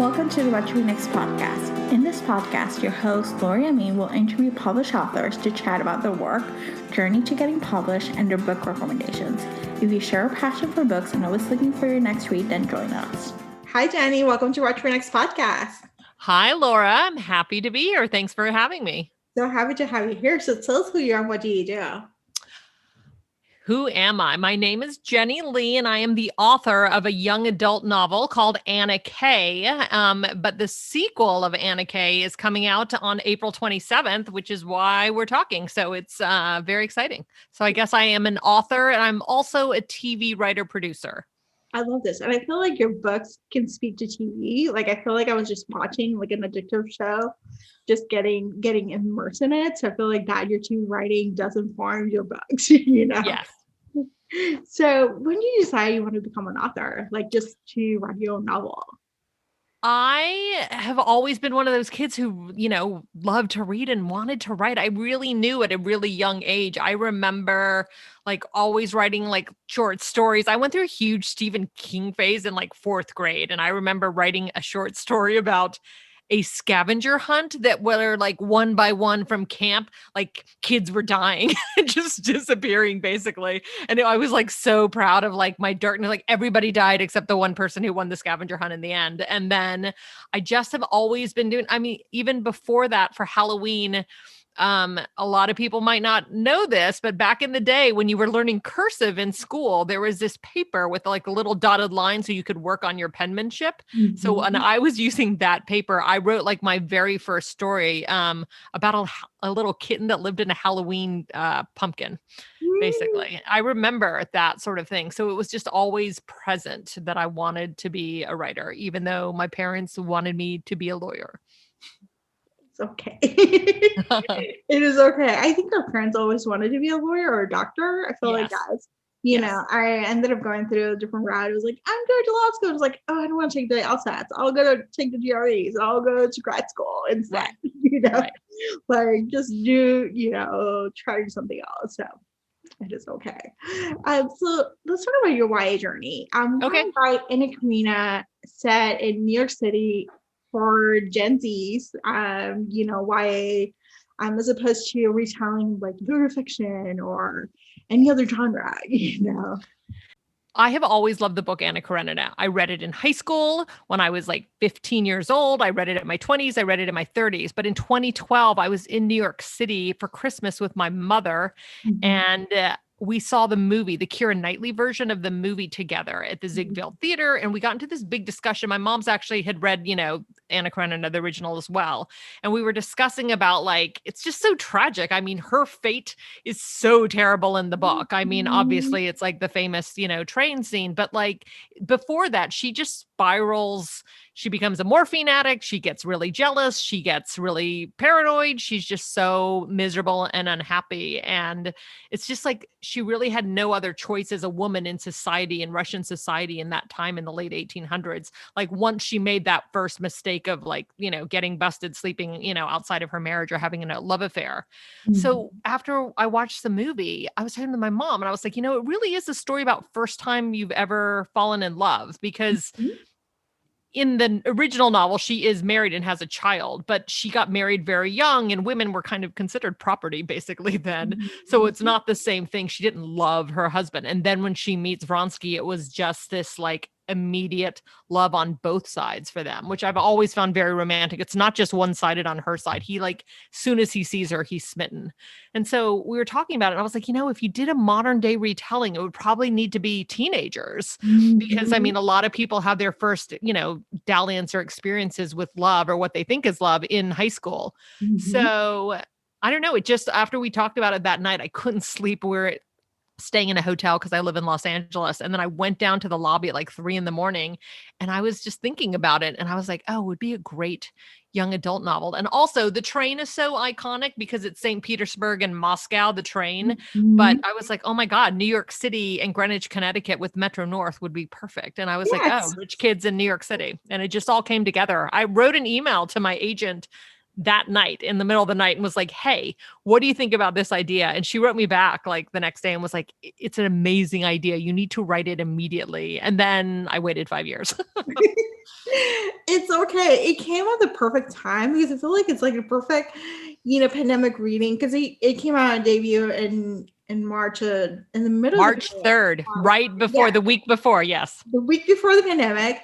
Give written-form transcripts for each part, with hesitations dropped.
Welcome to the What to Read Next podcast. In this podcast, your host, Lori Amin, will interview published authors to chat about their work, journey to getting published, and their book recommendations. If you share a passion for books and always looking for your next read, then join us. Hi, Jenny. Welcome to What to Read Next podcast. Hi, Laura. I'm happy to be here. Thanks for having me. So happy to have you here. So tell us who you are and what do you do? Who am I? My name is Jenny Lee, and I am the author of a young adult novel called Anna K. But the sequel of Anna K is coming out on April 27th, which is why we're talking. So it's very exciting. So I guess I am an author, and I'm also a TV writer-producer. I love this. And I feel like your books can speak to TV. Like, I feel like I was just watching like an addictive show, just getting immersed in it. So I feel like that your TV writing does inform your books, you know? Yes. So when did you decide you want to become an author? Like, just to write your own novel? I have always been one of those kids who, loved to read and wanted to write. I really knew at a really young age. I remember like always writing like short stories. I went through a huge Stephen King phase in like fourth grade. And I remember writing a short story about a scavenger hunt that were like one by one from camp, like kids were dying, just disappearing basically. And I was like so proud of like my darkness, like everybody died except the one person who won the scavenger hunt in the end. And then I just have always been doing, even before that for Halloween, a lot of people might not know this, but back in the day when you were learning cursive in school, there was this paper with like a little dotted line so you could work on your penmanship. Mm-hmm. So when I was using that paper, I wrote like my very first story about a little kitten that lived in a Halloween pumpkin, basically. I remember that sort of thing. So it was just always present that I wanted to be a writer, even though my parents wanted me to be a lawyer. It's okay. It is okay. I think our parents always wanted to be a lawyer or a doctor. I feel like guys, you know, I ended up going through a different route. It was like, I'm going to law school. I was like, oh, I don't want to take the LSATs. I'll go to take the GREs. I'll go to grad school instead, like just do, try to do something else. So it is okay. So let's talk about your YA journey. Okay. By Anna Karenina, set in New York City, for Gen Zs, YA, as opposed to retelling like literary fiction or any other genre, I have always loved the book Anna Karenina. I read it in high school when I was like 15 years old. I read it in my 20s. I read it in my 30s. But in 2012, I was in New York City for Christmas with my mother, and we saw the movie, the Keira Knightley version of the movie together at the Ziegfeld Theater. And we got into this big discussion. My mom's actually had read, Anna Karenina, the original as well. And we were discussing about like, it's just so tragic. Her fate is so terrible in the book. Obviously it's like the famous, train scene, but like before that, she just spirals. She becomes a morphine addict. She gets really jealous. She gets really paranoid. She's just so miserable and unhappy. And it's just like, she really had no other choice as a woman in society, in Russian society in that time in the late 1800s. Like once she made that first mistake of like, getting busted, sleeping, outside of her marriage or having a love affair. Mm-hmm. So after I watched the movie, I was talking to my mom and I was like, it really is a story about first time you've ever fallen in love, because in the original novel, she is married and has a child, but she got married very young and women were kind of considered property basically then. So it's not the same thing. She didn't love her husband. And then when she meets Vronsky, it was just this like immediate love on both sides for them, which I've always found very romantic. It's not just one-sided on her side. He like, soon as he sees her, he's smitten. And so we were talking about it and I was like, if you did a modern day retelling, it would probably need to be teenagers because a lot of people have their first, dalliance or experiences with love or what they think is love in high school. So I don't know. It just, after we talked about it that night, I couldn't sleep. We're staying in a hotel because I live in Los Angeles. And then I went down to the lobby at like 3 a.m. and I was just thinking about it. And I was like, oh, it would be a great young adult novel. And also the train is so iconic because it's St. Petersburg and Moscow, the train. But I was like, oh my God, New York City and Greenwich, Connecticut with Metro North would be perfect. And I was like, oh, rich kids in New York City. And it just all came together. I wrote an email to my agent that night in the middle of the night and was like, hey, what do you think about this idea? And she wrote me back like the next day and was like, it's an amazing idea. You need to write it immediately. And then I waited 5 years. It's okay. It came at the perfect time because I feel like it's like a perfect, pandemic reading because it came out on debut in March, in the middle of the March 3rd, right before the week before. Yes. The week before the pandemic.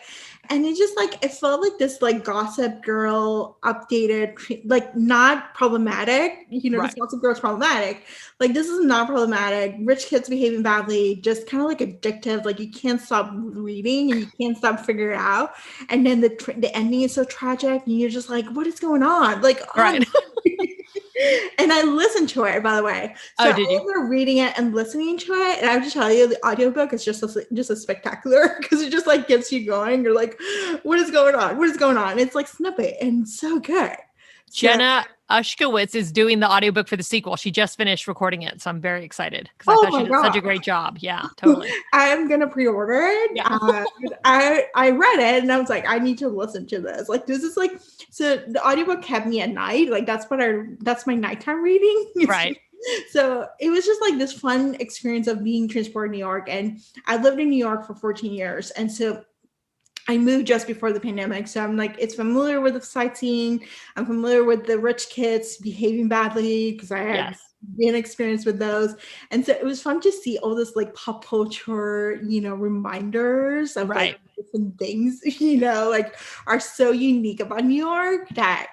And it just like, it felt like this like Gossip Girl updated, like not problematic, because Gossip Girl is problematic. Like this is not problematic. Rich kids behaving badly, just kind of like addictive. Like you can't stop reading and you can't stop figuring it out. And then the ending is so tragic and you're just like, what is going on? Like, right. And I listened to it, by the way. So did you? I was reading it and listening to it, and I have to tell you, the audiobook is just a spectacular because it just like gets you going. You're like, what is going on? What is going on? It's like snippet and so good. Jenna Ushkowitz is doing the audiobook for the sequel. She just finished recording it, so I'm very excited because I thought she did such a great job. Yeah, totally. I'm gonna pre-order it. Yeah. I read it and I was like, I need to listen to this. Like this is like, so the audiobook kept me at night. Like that's my nighttime reading. Right. So it was just like this fun experience of being transported to New York. And I lived in New York for 14 years. And so I moved just before the pandemic. So I'm like, it's familiar with the sightseeing. I'm familiar with the rich kids behaving badly because I had been experienced with those. And so it was fun to see all this like pop culture, reminders of like different things, like are so unique about New York that,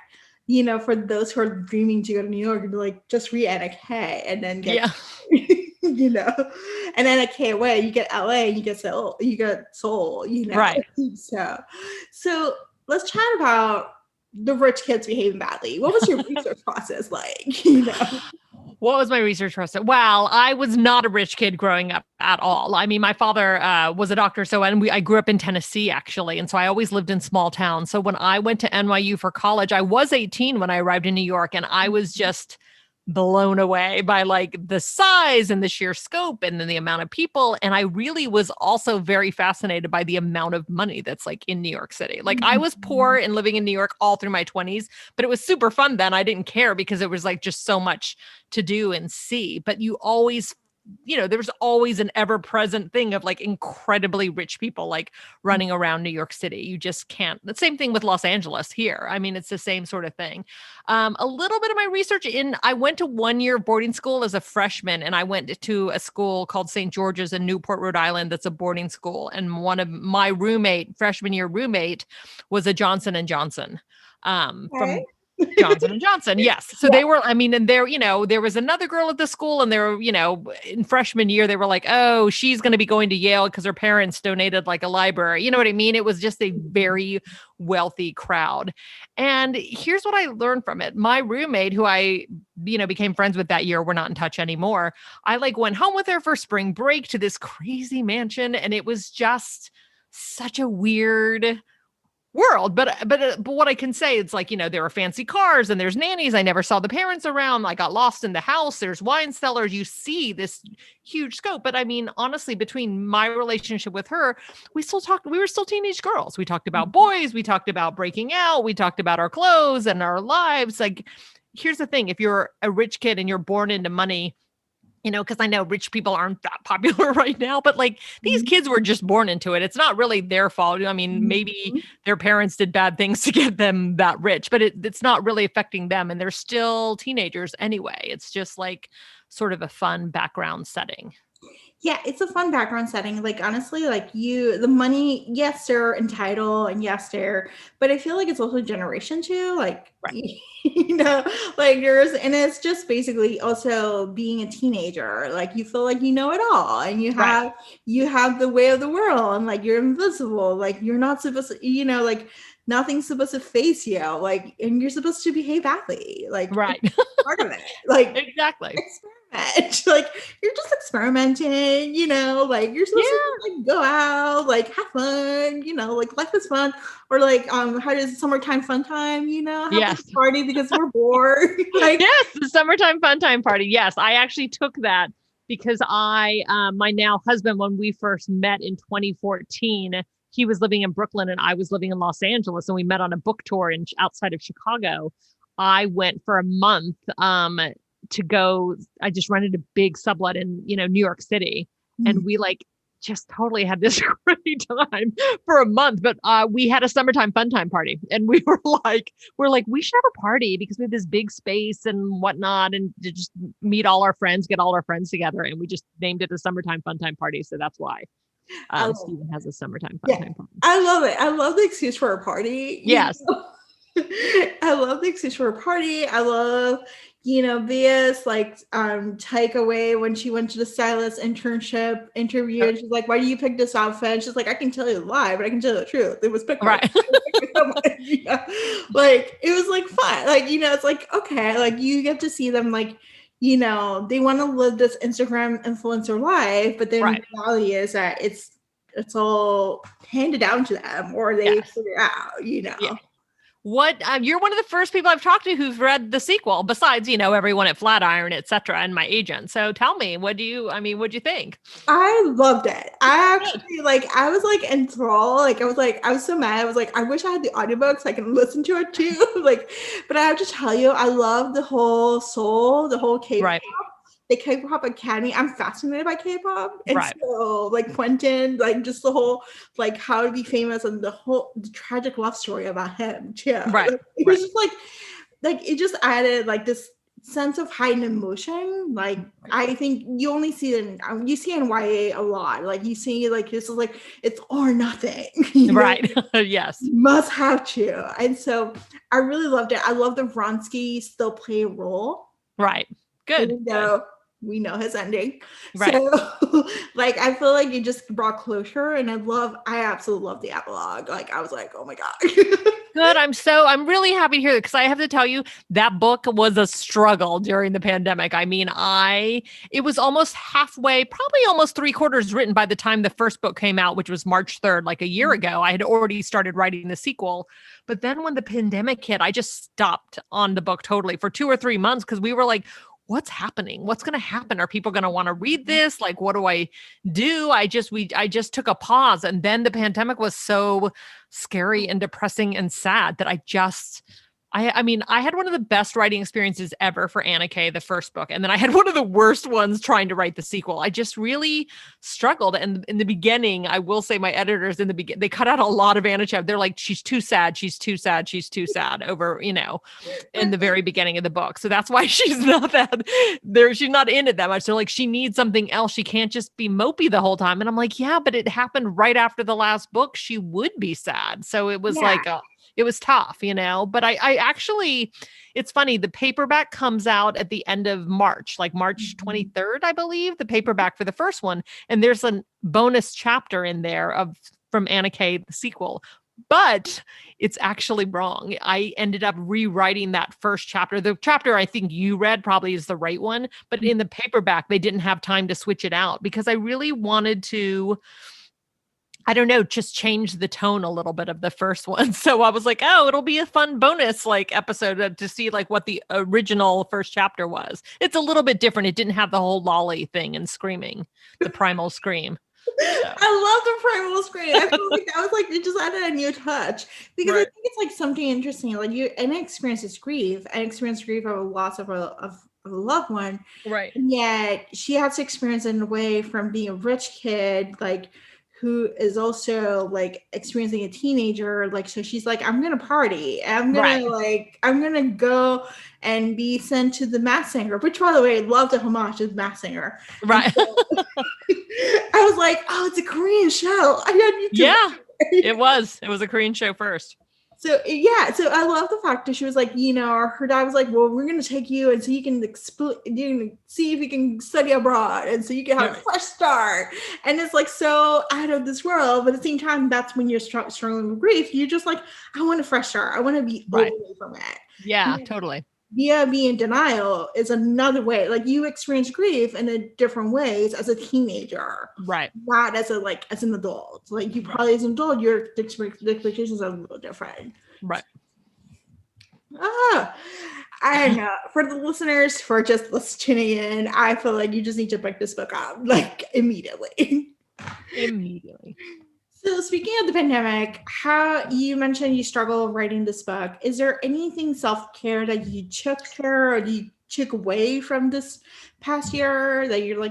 for those who are dreaming to go to New York, like just read Anna K and then get, and then at KOA, you get LA, you get Seoul, Right. So let's chat about the rich kids behaving badly. What was your research process like? What was my research process? Well, I was not a rich kid growing up at all. I mean, my father was a doctor, I grew up in Tennessee, actually. And so I always lived in small towns. So when I went to NYU for college, I was 18 when I arrived in New York, and I was just blown away by like the size and the sheer scope and then the amount of people. And I really was also very fascinated by the amount of money that's like in New York City. Like I was poor and living in New York all through my 20s, but it was super fun then. I didn't care because it was like just so much to do and see. But you always, there was always an ever-present thing of like incredibly rich people like running around New York City. You just can't. The same thing with Los Angeles here. I mean, it's the same sort of thing. A little bit of my research I went to 1 year of boarding school as a freshman, and I went to a school called St. George's in Newport, Rhode Island. That's a boarding school. And one of my freshman year roommate was a Johnson & Johnson from Johnson & Johnson. Yes. So they were, and there, there was another girl at the school, and they were, in freshman year, they were like, oh, she's going to be going to Yale because her parents donated like a library. You know what I mean? It was just a very wealthy crowd. And here's what I learned from it. My roommate, who I, became friends with that year, we're not in touch anymore. I like went home with her for spring break to this crazy mansion. And it was just such a weird world. But what I can say, it's like, there are fancy cars and there's nannies. I never saw the parents around. I got lost in the house. There's wine cellars. You see this huge scope. But I mean, honestly, between my relationship with her, we were still teenage girls. We talked about boys. We talked about breaking out. We talked about our clothes and our lives. Like, here's the thing. If you're a rich kid and you're born into money, because I know rich people aren't that popular right now, but like these kids were just born into it. It's not really their fault. I mean, maybe their parents did bad things to get them that rich, but it's not really affecting them. And they're still teenagers anyway. It's just like sort of a fun background setting. Yeah, it's a fun background setting. Like, honestly, like the money, yes, they're entitled and yes, but I feel like it's also generation too. Like, like and it's just basically also being a teenager. Like you feel like you know it all and you have the way of the world and like you're invisible. Like you're not supposed to, like nothing's supposed to face you. Like, and you're supposed to behave badly. Like, part of it. Like, exactly. Like you're just experimenting, like you're supposed to like go out, like have fun, like life is fun, or like how does summertime fun time, have a party because we're bored. Like the summertime fun time party. Yes, I actually took that because my now husband, when we first met in 2014, he was living in Brooklyn and I was living in Los Angeles, and we met on a book tour outside of Chicago. I went for a month to go. I just rented a big sublet in New York City, and we like just totally had this great time for a month. But we had a summertime fun time party, and we're like, we should have a party because we have this big space and whatnot, and to just meet all our friends, get all our friends together. And we just named it a summertime fun time party. So that's why Stephen has a summertime fun time party. I love it. I love the excuse for a party. Yes. I love the excuse for a party. I love, Via's like takeaway when she went to the stylist internship interview, and she's like, "Why do you pick this outfit?" And she's like, "I can tell you the lie, but I can tell you the truth. It was picked right." Like it was like fun. Like it's like okay, like you get to see them like. They want to live this Instagram influencer life, but then the reality is that it's all handed down to them, or they figure it out. Yeah. What you're one of the first people I've talked to who's read the sequel, besides everyone at Flatiron, etc., and my agent. So tell me, what'd you think? I loved it. I actually I was like enthralled. I was so mad. I was like, I wish I had the audiobook so I can listen to it too. But I have to tell you, I love the whole soul, the whole K-pop. The K-pop Academy. I'm fascinated by K-pop. And so Quentin, just the whole, how to be famous and the tragic love story about him too. Right. It was just it just added this sense of heightened emotion. I think you only see it you see in YA a lot. You see this is it's all or nothing. Right. Yes. You must have to. And so I really loved it. I love that Vronsky still play a role. Right. Good. We know his ending. Right. So I feel like it just brought closure, and I absolutely love the epilogue. I was like, oh my God. Good. I'm really happy to hear that, because I have to tell you, that book was a struggle during the pandemic. I mean, it was almost halfway, probably almost 3/4 written by the time the first book came out, which was March 3rd, a year ago. I had already started writing the sequel. But then when the pandemic hit, I just stopped on the book totally for 2 or 3 months, because we were like, what's happening? What's going to happen? Are people going to want to read this? What do I do? I just took a pause. And then the pandemic was so scary and depressing and sad that I mean, I had one of the best writing experiences ever for Anna K, the first book. And then I had one of the worst ones trying to write the sequel. I just really struggled. And in the beginning, I will say my editors they cut out a lot of Anna K. They're like, she's too sad. She's too sad. She's too sad over, in the very beginning of the book. So that's why she's not she's not in it that much. They're like, she needs something else. She can't just be mopey the whole time. And I'm like, yeah, but it happened right after the last book. She would be sad. So it was it was tough, but I actually, it's funny, the paperback comes out at the end of March, March 23rd, I believe, the paperback for the first one. And there's a bonus chapter in there from Anna K, the sequel. But it's actually wrong. I ended up rewriting that first chapter. The chapter I think you read probably is the right one, but in the paperback, they didn't have time to switch it out, because I really wanted to, I don't know, just change the tone a little bit of the first one. So I was like, oh, it'll be a fun bonus episode to see what the original first chapter was. It's a little bit different. It didn't have the whole lolly thing and screaming, the primal scream. So. I love the primal scream. I feel like that was it just added a new touch, because I think it's something interesting. Anna experiences grief. I experienced grief of a loss of a loved one. Right. And yet she has to experience it in a way from being a rich kid, who is also experiencing a teenager. So she's like, I'm going to party. I'm going to I'm going to go and be sent to the Masked Singer, which by the way, I love the homage to the Masked Singer. Right. So, I was like, oh, it's a Korean show. It was a Korean show first. So I love the fact that she was her dad was like, well, we're going to take you and so you can see if you can study abroad and so you can have a fresh start. And it's so out of this world, but at the same time, that's when you're struggling with grief. You're just I want a fresh start. I want to be away from it. Yeah, totally. Being in denial is another way. You experience grief in a different ways as a teenager, right? Not as as an adult. You probably as an adult, your expectations are a little different, right? I don't know. For the listeners, for just listening in, I feel like you just need to pick this book up immediately. Immediately. So speaking of the pandemic, how you mentioned you struggle writing this book. Is there anything self-care that you took away from this past year that you're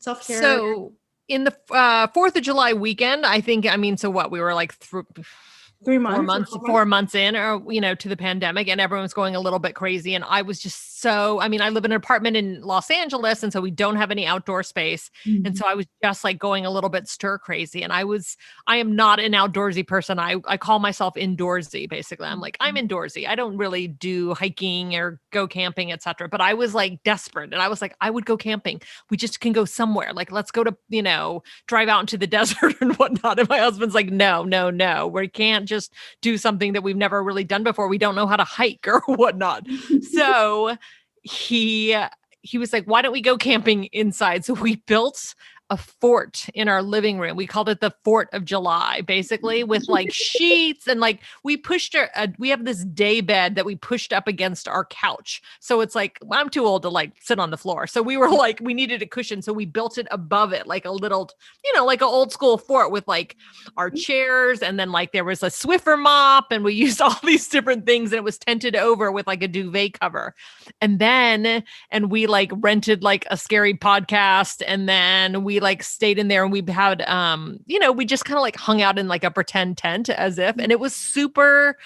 self-care? So in the 4th of July weekend, I think, so what, we were like 3 months, 4 months in, or, to the pandemic, and everyone's going a little bit crazy. And I was just so, I live in an apartment in Los Angeles, and so we don't have any outdoor space. Mm-hmm. And so I was just like going a little bit stir crazy. And I am not an outdoorsy person. I call myself indoorsy, basically. I'm like, I'm indoorsy. I don't really do hiking or go camping, etc. But I was like desperate. And I was like, I would go camping. We just can go somewhere. Like, let's go to, drive out into the desert and whatnot. And my husband's like, no, we can't just do something that we've never really done before. We don't know how to hike or whatnot. So he was like, why don't we go camping inside? So we built a fort in our living room. We called it the Fort of July, basically, with like sheets, and like we pushed we have this day bed that we pushed up against our couch. So it's like, well, I'm too old to like sit on the floor. So we were like, we needed a cushion. So we built it above it, like a little, like an old school fort with like our chairs. And then like there was a Swiffer mop, and we used all these different things, and it was tented over with like a duvet cover. And we like rented like a scary podcast, and then we like stayed in there, and we had we just kind of like hung out in like a pretend tent as if, and it was super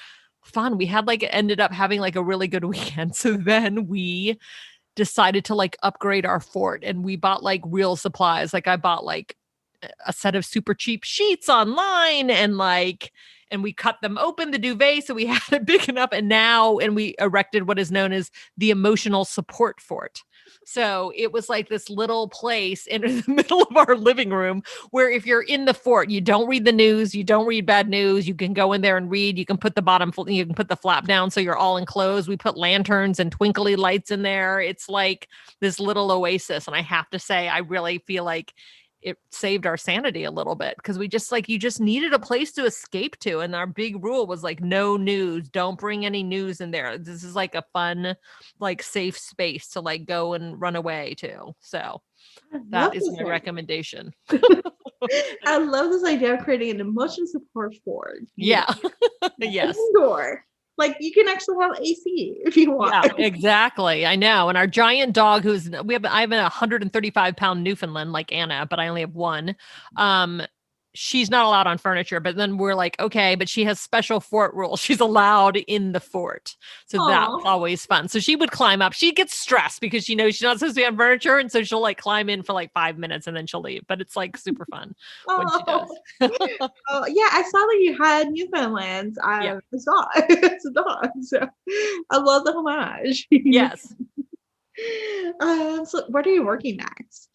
fun. We had like ended up having like a really good weekend. So then we decided to like upgrade our fort, and we bought like real supplies. Like I bought like a set of super cheap sheets online, and we cut them open, the duvet, so we had it big enough. And we erected what is known as the emotional support fort. So it was like this little place in the middle of our living room where if you're in the fort, you don't read the news, you don't read bad news, you can go in there and read, you can put the flap down so you're all enclosed. We put lanterns and twinkly lights in there. It's like this little oasis. And I have to say, I really feel like it saved our sanity a little bit, because we just like, you just needed a place to escape to. And our big rule was like, no news, don't bring any news in there. This is like a fun, like safe space to like go and run away to. So that is my recommendation. I love this idea of creating an emotion support fort. Yeah. Yes. Indoor. Like you can actually have AC if you want. Yeah, exactly. I know. And our giant dog, I have a 135-pound Newfoundland like Anna, but I only have one. She's not allowed on furniture, but then we're like, okay, but she has special fort rules. She's allowed in the fort. So that's always fun. So she would climb up. She gets stressed because she knows she's not supposed to be on furniture. And so she'll like climb in for like 5 minutes and then she'll leave. But it's like super fun when she does. Oh, yeah. I saw that you had Newfoundlands. Yeah. It's a dog. So I love the homage. Yes. So what are you working next?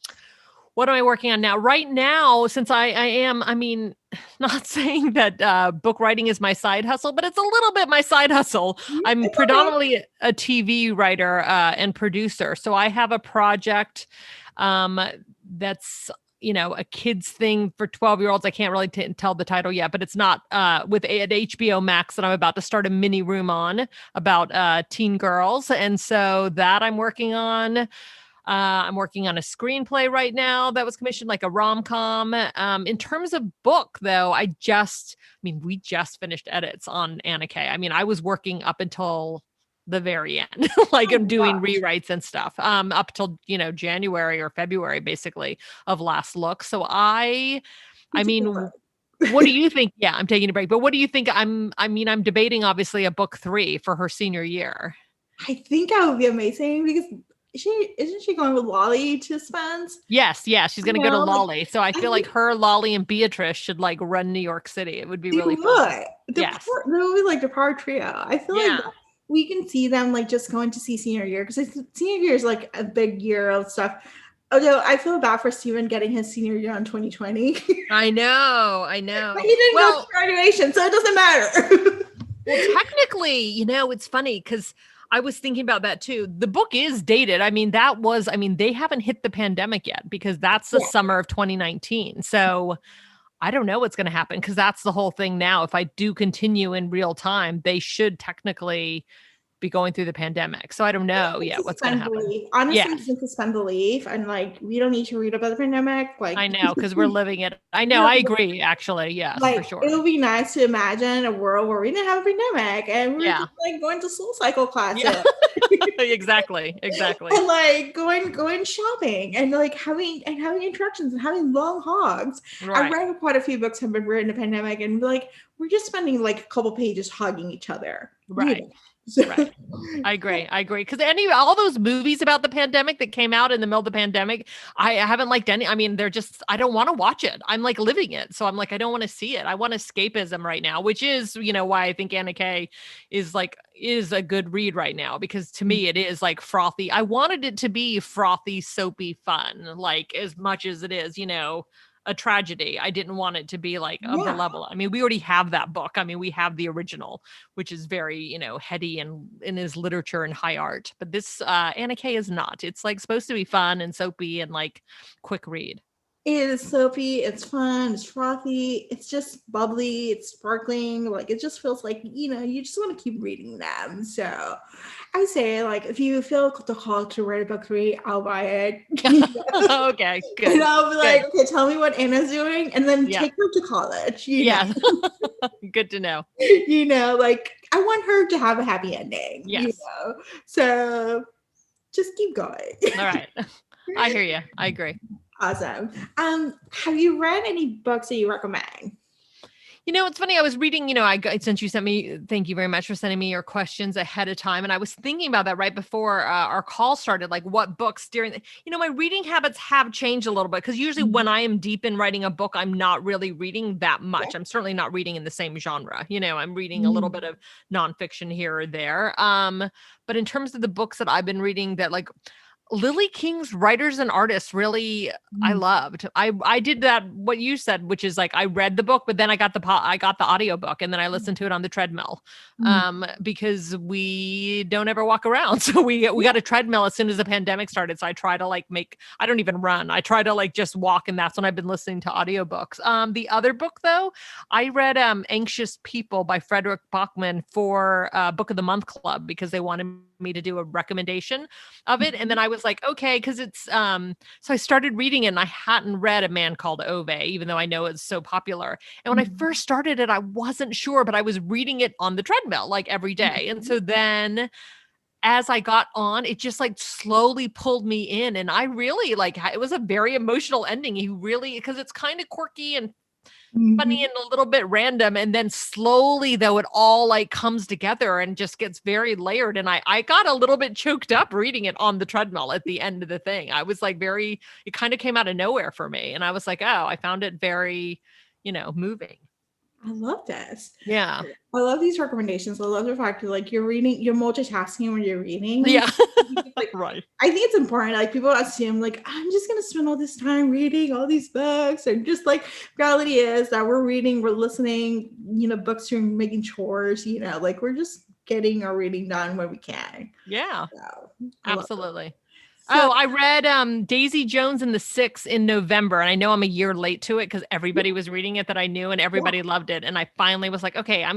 What am I working on now? Right now, since I am, not saying that book writing is my side hustle, but it's a little bit my side hustle. I'm predominantly a TV writer and producer. So I have a project that's, a kid's thing for 12-year-olds. I can't really tell the title yet, but it's not at HBO Max that I'm about to start a mini room on about teen girls. And so that I'm working on. I'm working on a screenplay right now that was commissioned, like a rom-com. In terms of book, though, we just finished edits on Anna K. I was working up until the very end, like I'm doing rewrites and stuff, up till, January or February, basically, of last look. So what do you think? Yeah, I'm taking a break. But what do you think? I'm debating, obviously, a book 3 for her senior year. I think that would be amazing because isn't she going with Lolly to Spence? Yes, she's going to go to Lolly. So I feel like her, Lolly, and Beatrice should like run New York City. It would be really fun. Yes. That would be like the power trio. I feel like we can see them like just going to see senior year, because senior year is like a big year of stuff. Although I feel bad for Steven getting his senior year in 2020. I know. But he didn't go to graduation, so it doesn't matter. Well, technically, it's funny because I was thinking about that too. The book is dated. They haven't hit the pandemic yet, because that's the summer of 2019. So I don't know what's going to happen, because that's the whole thing now. If I do continue in real time, they should technically be going through the pandemic. So I don't know yet what's going to happen. Honestly, you can suspend belief, and like we don't need to read about the pandemic. Like I know, because we're living it. I know, I agree. Actually, yes, like for sure. it would be nice to imagine a world where we didn't have a pandemic and we were just like going to Soul Cycle classes. Yeah. Exactly. And like going shopping and like having interactions and having long hogs. Right. I read quite a few books have been written in the pandemic, and like we're just spending like a couple pages hugging each other. Right. You know? So. Right. I agree. Because all those movies about the pandemic that came out in the middle of the pandemic, I haven't liked any. I mean, I don't want to watch it. I'm like living it. So I'm like, I don't want to see it. I want escapism right now, which is, why I think Anna K is a good read right now, because to me it is like frothy. I wanted it to be frothy, soapy fun, like as much as it is, a tragedy. I didn't want it to be like of the level. I mean, we already have that book. I mean, we have the original, which is very, heady and is literature and high art. But this Anna K is not. It's like supposed to be fun and soapy and like quick read. It is soapy, it's fun, it's frothy, it's just bubbly, it's sparkling. Like it just feels like, you just want to keep reading them. So I say, like, if you feel the call to write a book 3, I'll buy it. Okay, good. And I'll be like, okay, tell me what Anna's doing, and then take her to college. Yeah. Good to know. Like I want her to have a happy ending. Yes. So just keep going. All right. I hear you. I agree. Awesome. Have you read any books that you recommend? It's funny. I was reading, since you sent me, thank you very much for sending me your questions ahead of time. And I was thinking about that right before our call started, like what books my reading habits have changed a little bit, because usually when I am deep in writing a book, I'm not really reading that much. I'm certainly not reading in the same genre. I'm reading a little bit of nonfiction here or there. But in terms of the books that I've been reading that like Lily King's Writers and Artists really I loved. I did that what you said, which is like I read the book, but then I got the audiobook, and then I listened to it on the treadmill. Because we don't ever walk around. So we got a treadmill as soon as the pandemic started. So I try to like I don't even run. I try to like just walk, and that's when I've been listening to audiobooks. The other book though, I read Anxious People by Frederick Bachman for Book of the Month Club, because they wanted me to do a recommendation of it. And then I was like, okay, because it's so I started reading it, and I hadn't read A Man Called Ove, even though I know it's so popular. And when I first started it, I wasn't sure, but I was reading it on the treadmill like every day. And so then as I got on, it just like slowly pulled me in, and I really it was a very emotional ending. Because it's kind of quirky and funny and a little bit random, and then slowly though it all like comes together and just gets very layered. And I got a little bit choked up reading it on the treadmill at the end of the thing. I was like it kind of came out of nowhere for me, and I was like, oh, I found it very moving. I love this. Yeah. I love these recommendations. I love the fact that like you're multitasking when you're reading. Yeah. Right. I think it's important. Like people assume like I'm just gonna spend all this time reading all these books, and just like reality is that we're listening, books during making chores, like we're just getting our reading done when we can. Yeah. So, absolutely. So, I read Daisy Jones and the Six in November, and I know I'm a year late to it because everybody was reading it that I knew, and everybody loved it. And I finally was like, okay, I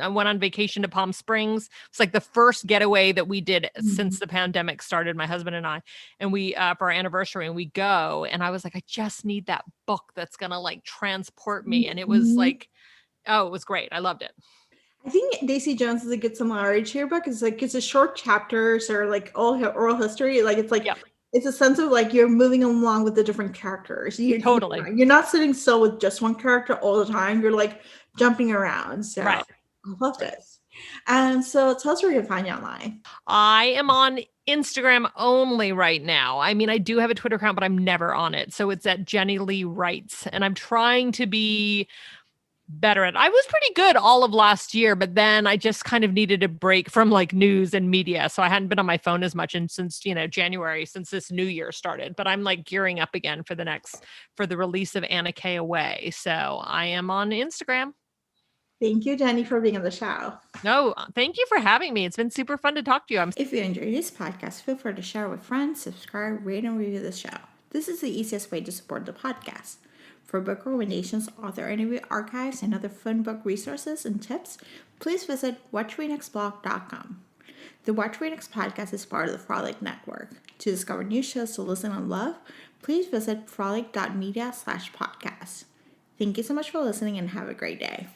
went on vacation to Palm Springs. It's like the first getaway that we did since the pandemic started, my husband and I, and we for our anniversary, and we go, and I was like, I just need that book that's gonna like transport me. And it was like, it was great. I loved it. I think Daisy Jones is a good similarity to your book. It's like it's a short chapters or like all oral history. Like it's like it's a sense of like you're moving along with the different characters. Totally. You're not sitting still with just one character all the time. You're like jumping around. So I love this. And so tell us where you can find you online. I am on Instagram only right now. I mean, I do have a Twitter account, but I'm never on it. So it's at Jenny Lee Writes, and I'm trying to be better at. I was pretty good all of last year, but then I just kind of needed a break from like news and media. So I hadn't been on my phone as much since January, since this new year started. But I'm like gearing up again for the release of Anna K Away. So I am on Instagram. Thank you, Jenny, for being on the show. No, thank you for having me. It's been super fun to talk to you. If you enjoyed this podcast, feel free to share with friends, subscribe, rate, and review the show. This is the easiest way to support the podcast. For book recommendations, author interview archives, and other fun book resources and tips, please visit whatchrenextblog.com. The Watch Read Next podcast is part of the Frolic Network. To discover new shows to listen and love, please visit frolic.media/podcast. Thank you so much for listening and have a great day.